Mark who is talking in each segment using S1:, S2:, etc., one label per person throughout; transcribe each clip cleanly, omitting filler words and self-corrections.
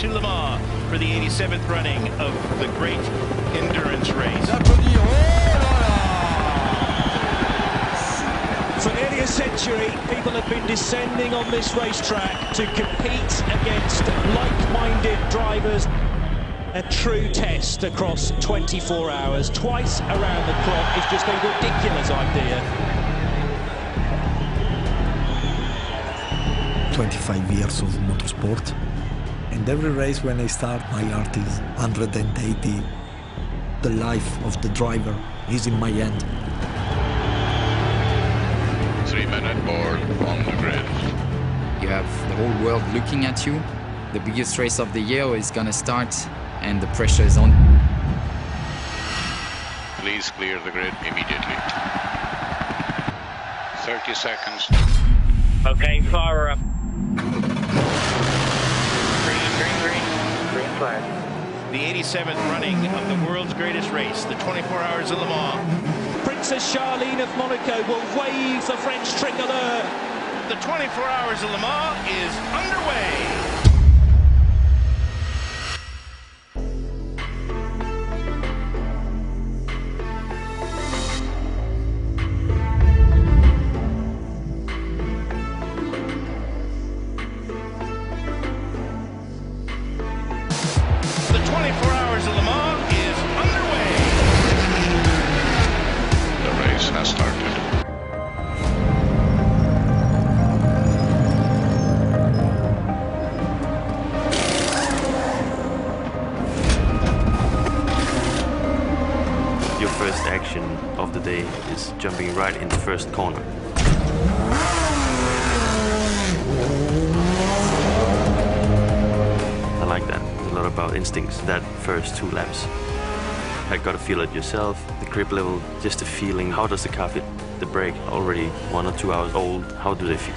S1: to Le Mans for the 87th running of the great endurance race.
S2: For nearly a century, people have been descending on this racetrack to compete against like-minded drivers. A true test across 24 hours, twice around the clock. It's just a ridiculous idea.
S3: 25 years of motorsport, and every race when I start, my heart is 180. The life of the driver is in my hand.
S4: 3 men at board on the grid.
S5: You have the whole world looking at you. The biggest race of the year is gonna start, and the pressure is on.
S4: Please clear the grid immediately. 30 seconds.
S1: Okay, fire up. Green flag. The 87th running of the world's greatest race, the 24 Hours of Le Mans.
S2: Princess Charlene of Monaco will wave the French tricolor.
S1: The 24 Hours of Le Mans is underway. The 24 Hours of Le Mans is underway.
S4: The race has started.
S6: Your first action of the day is jumping right in the first corner. I like that. A lot about instincts, that first 2 laps. I gotta feel it yourself, the grip level, just the feeling. How does the car fit the brake? Already 1 or 2 hours old, how do they feel?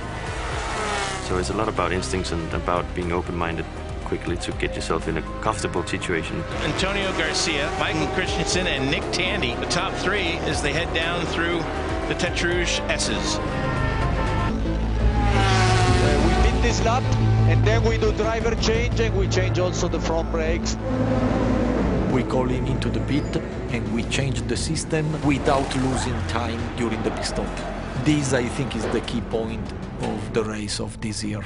S6: So it's a lot about instincts and about being open-minded quickly to get yourself in a comfortable situation.
S1: Antonio Garcia, Michael Christensen, and Nick Tandy, the top 3 as they head down through the Tête Rouge S's.
S7: We beat this lap, and then we do driver change, and we change also the front brakes.
S3: We call him into the pit and we change the system without losing time during the pit stop. This, I think, is the key point of the race of this year.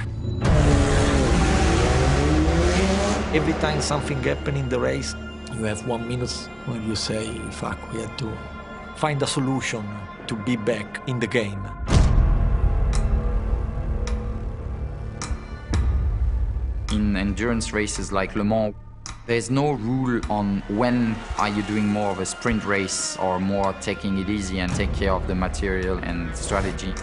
S3: Every time something happens in the race, you have 1 minute when you say, fuck, we had to find a solution to be back in the game.
S5: In endurance races like Le Mans, there's no rule on when are you doing more of a sprint race or more taking it easy and take care of the material and strategy.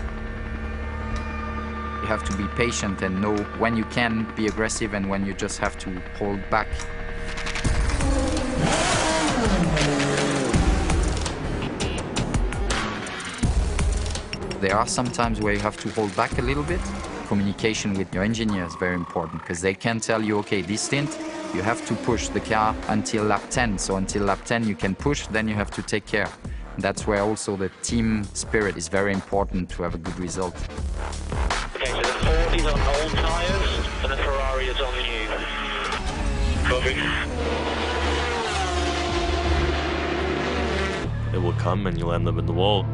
S5: You have to be patient and know when you can be aggressive and when you just have to hold back. There are some times where you have to hold back a little bit. Communication with your engineer is very important because they can tell you, okay, this stint, you have to push the car until lap 10. So until lap 10 you can push, then you have to take care. That's where also the team spirit is very important to have a good result.
S8: Okay, so the Ford is on old tyres and the Ferrari is on new. Copy.
S6: It will come and you'll end up in the wall.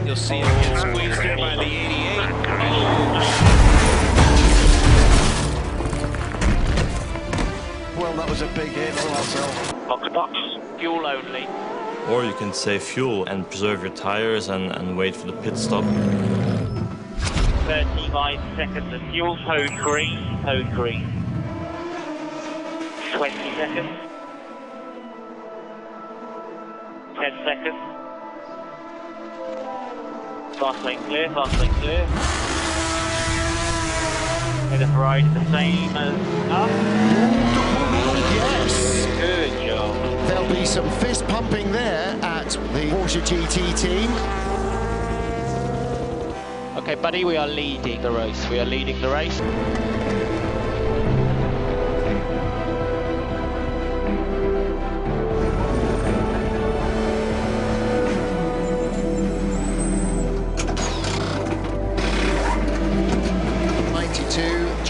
S1: You'll see it get squeezed in by the 88.
S7: Well, that was a big hit for ourselves.
S8: Box, fuel only.
S6: Or you can save fuel and preserve your tires and wait for the pit stop.
S8: 35 seconds of fuel, code green, code green. 20 seconds. 10 seconds. Fast lane clear, fast lane clear. Okay, the Ferrari is the same as us.
S9: Yes!
S8: Good job.
S9: There'll be some fist pumping there at the Porsche GT team.
S8: Okay, buddy, we are leading the race. We are leading the race.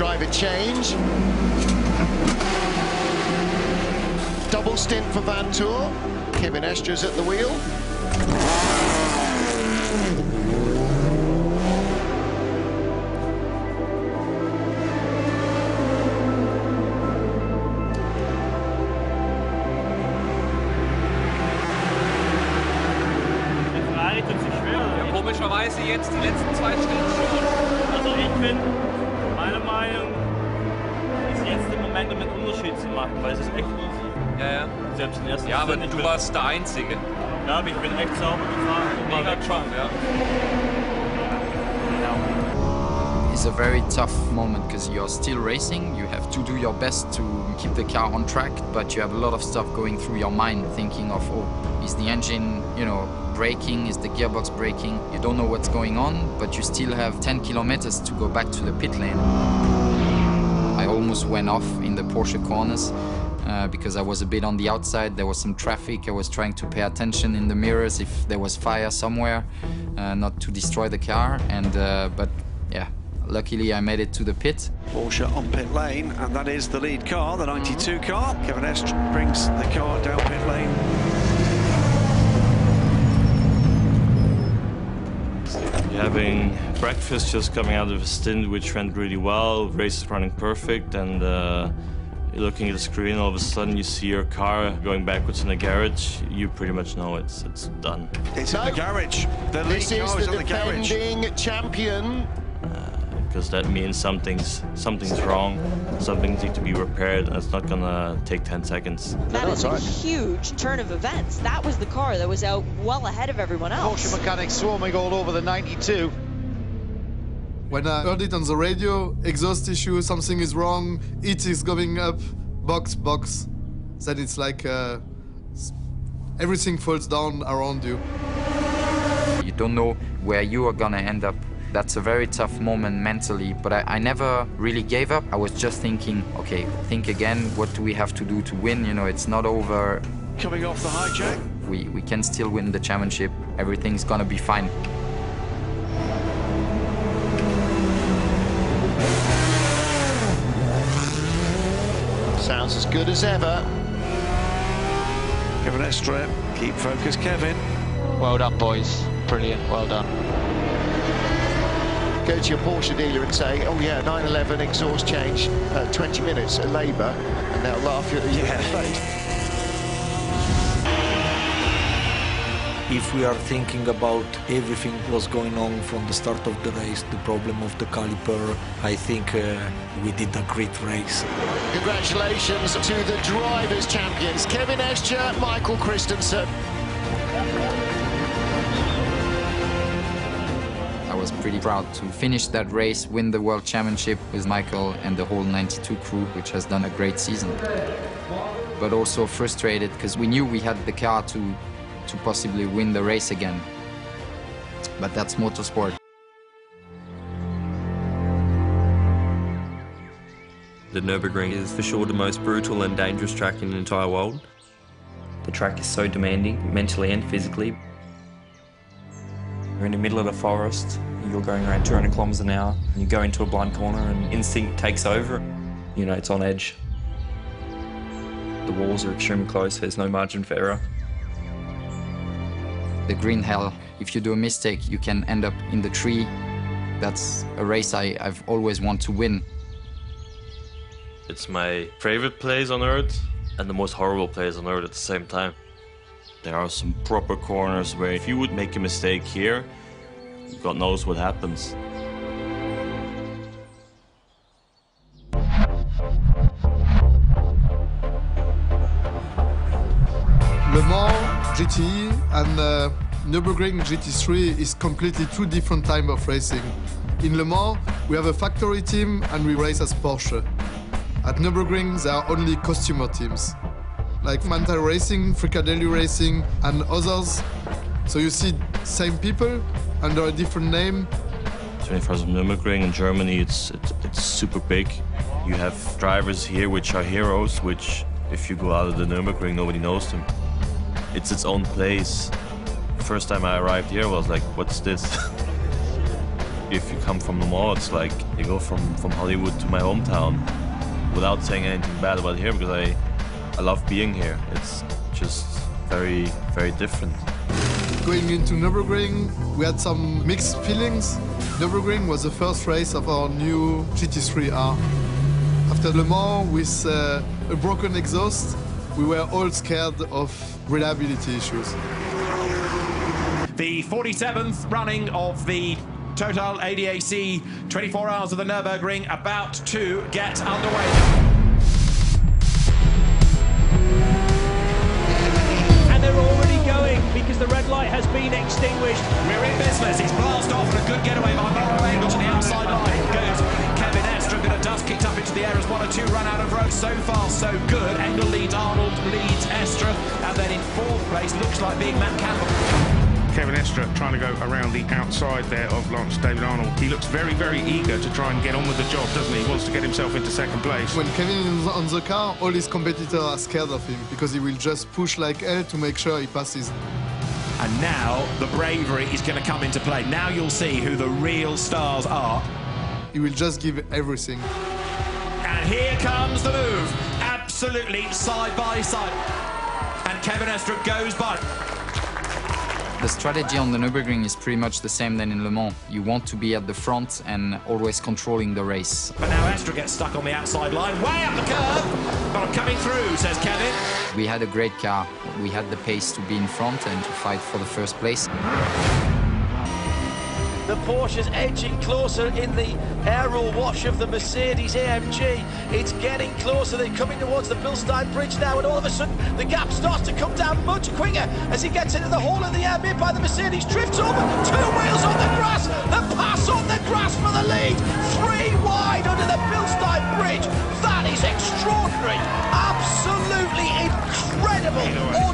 S9: driver change. Double stint for Van Tour. Kevin Estra's at the wheel.
S10: Komischerweise jetzt die letzten 2 Stunden schon.
S11: Also ich finde, meine Meinung ist jetzt im Moment einen Unterschied zu machen, weil es ist echt easy.
S10: Ja, ja.
S11: Selbst im ersten
S10: Ja, aber du warst der Einzige.
S11: Ja, aber ich bin echt sauber gefahren.
S10: Mega Trump, ja.
S5: It's a very tough moment because you're still racing. You have to do your best to keep the car on track, but you have a lot of stuff going through your mind, thinking of, oh, is the engine, braking? Is the gearbox braking? You don't know what's going on, but you still have 10 kilometers to go back to the pit lane. I almost went off in the Porsche corners because I was a bit on the outside. There was some traffic. I was trying to pay attention in the mirrors if there was fire somewhere, not to destroy the car. But yeah, luckily I made it to the pit.
S12: Porsche on pit lane, and that is the lead car, the 92 car. Kevin Estra brings the car down pit lane.
S11: Having breakfast, just coming out of a stint which went really well, race is running perfect, and looking at the screen, all of a sudden you see your car going backwards in the garage. You pretty much know it's done.
S12: It's in the garage. The lead car is in the garage.
S9: This is the defending champion.
S11: Because that means something's wrong, something needs to be repaired, and it's not gonna take 10 seconds.
S13: That is a huge turn of events. That was the car that was out well ahead of everyone else.
S9: Porsche mechanics swarming all over the 92.
S14: When I heard it on the radio, exhaust issue, something is wrong, it is going up, box. Then it's like everything falls down around you.
S5: You don't know where you are gonna end up. That's a very tough moment mentally, but I never really gave up. I was just thinking, okay, think again, what do we have to do to win? It's not over.
S12: Coming off the hijack.
S5: We can still win the championship. Everything's gonna be fine.
S9: Sounds as good as ever.
S12: Kevin Estra, keep focused, Kevin.
S15: Well done, boys. Brilliant, well done.
S9: Go to your Porsche dealer and say, oh yeah, 911 exhaust change, 20 minutes at labour, and they'll laugh at you in the face.
S3: If we are thinking about everything was going on from the start of the race, the problem of the caliper, I think we did a great race.
S9: Congratulations to the drivers' champions, Kevin Estra, Michael Christensen.
S5: I was pretty proud to finish that race, win the World Championship with Michael and the whole 92 crew, which has done a great season. But also frustrated because we knew we had the car to possibly win the race again. But that's motorsport.
S16: The Nürburgring is for sure the most brutal and dangerous track in the entire world. The track is so demanding, mentally and physically. You're in the middle of the forest, you're going around 200 kilometers an hour, and you go into a blind corner and instinct takes over. It's on edge. The walls are extremely close, there's no margin for error.
S5: The green hell, if you do a mistake, you can end up in the tree. That's a race I've always wanted to win.
S11: It's my favorite place on Earth and the most horrible place on Earth at the same time. There are some proper corners where if you would make a mistake here, God knows what happens.
S14: Le Mans GTE and Nürburgring GT3 is completely two different types of racing. In Le Mans, we have a factory team and we race as Porsche. At Nürburgring, there are only costumer teams, like Manta Racing, Fricadeli Racing, and others. So you see same people under a different name.
S11: 21st of Nürburgring in Germany, it's super big. You have drivers here which are heroes, which if you go out of the Nürburgring, nobody knows them. It's its own place. First time I arrived here, I was like, what's this? If you come from Le Mans, it's like you go from Hollywood to my hometown without saying anything bad about here, because I love being here. It's just very, very different.
S14: Going into Nürburgring, we had some mixed feelings. Nürburgring was the first race of our new GT3R. After Le Mans, with a broken exhaust, we were all scared of reliability issues.
S17: The 47th running of the Total ADAC 24 Hours of the Nürburgring about to get underway.
S2: And they're already going because the red light has been extinguished.
S17: We're in business. He's blast off and a good getaway by Mauro Engel to the outside line. Goes Kevin Estre, a bit of dust kicked up into the air as 1 or 2 run out of road. So far, so good. Engel leads Arnold, leads Estre, and then in 4th place looks like being Matt Campbell.
S18: Kevin Estre trying to go around the outside there of Lance David Arnold. He looks very, very eager to try and get on with the job, doesn't he? He wants to get himself into 2nd place.
S14: When Kevin is on the car, all his competitors are scared of him because he will just push like hell to make sure he passes.
S17: And now the bravery is going to come into play. Now you'll see who the real stars are.
S14: He will just give everything.
S17: And here comes the move. Absolutely side by side. And Kevin Estre goes by.
S5: The strategy on the Nürburgring is pretty much the same than in Le Mans. You want to be at the front and always controlling the race.
S17: But now Estre gets stuck on the outside line, way up the curve. But I'm coming through, says Kevin.
S5: We had a great car. We had the pace to be in front and to fight for the first place.
S19: The Porsche's edging closer in the aero wash of the Mercedes AMG. It's getting closer. They're coming towards the Bilstein Bridge now, and all of a sudden the gap starts to come down much quicker as he gets into the hole in the air made by the Mercedes. Drifts over, 2 wheels on the grass. The pass on the grass for the lead. 3 wide under the Bilstein Bridge. That is extraordinary. Absolutely incredible.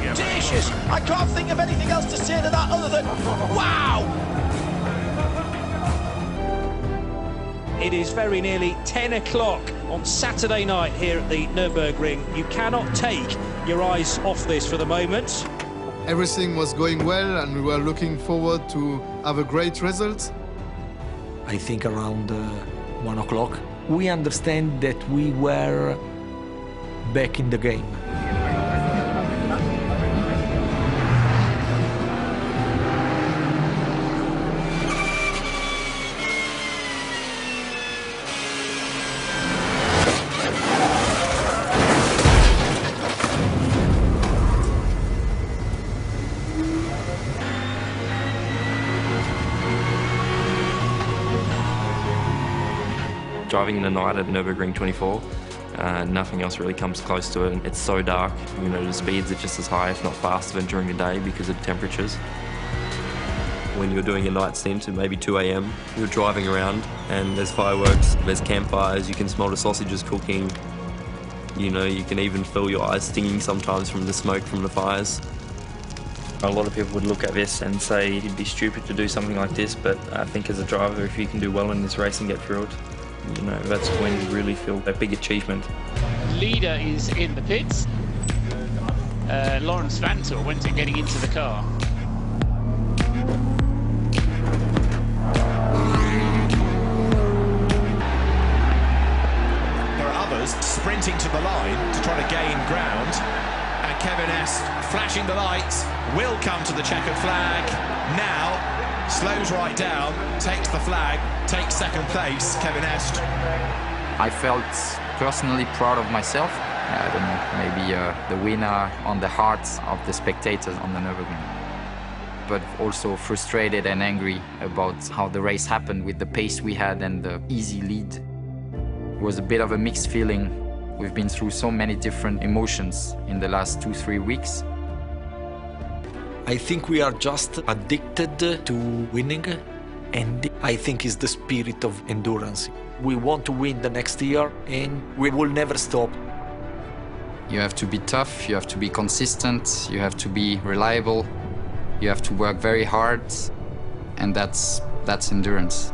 S19: Audacious. I can't think of anything else to say to that other than wow.
S2: It is very nearly 10 o'clock on Saturday night here at the Nürburgring. You cannot take your eyes off this for the moment.
S14: Everything was going well and we were looking forward to have a great result.
S3: I think around 1 o'clock, we understand that we were back in the game.
S16: Driving in the night at Nürburgring 24, nothing else really comes close to it. It's so dark, you know, the speeds are just as high, if not faster, than during the day because of the temperatures. When you're doing a night stint at maybe 2 a.m, you're driving around and there's fireworks, there's campfires, you can smell the sausages cooking. You know, you can even feel your eyes stinging sometimes from the smoke from the fires. A lot of people would look at this and say you'd be stupid to do something like this, but I think as a driver, if you can do well in this race and get through it, you know, that's when you really feel a big achievement.
S20: Leader is in the pits. Lawrence Vanthoor, when's it getting into the car?
S17: There are others sprinting to the line to try to gain ground. And Kevin Estre, flashing the lights, will come to the checkered flag now. Slows right down, takes the flag, takes 2nd place, Kevin Estre.
S5: I felt personally proud of myself. I don't know, maybe the winner on the hearts of the spectators on the Nürburgring. But also frustrated and angry about how the race happened with the pace we had and the easy lead. It was a bit of a mixed feeling. We've been through so many different emotions in the last 2-3 weeks.
S3: I think we are just addicted to winning, and I think it's the spirit of endurance. We want to win the next year, and we will never stop.
S5: You have to be tough, you have to be consistent, you have to be reliable, you have to work very hard, and that's endurance.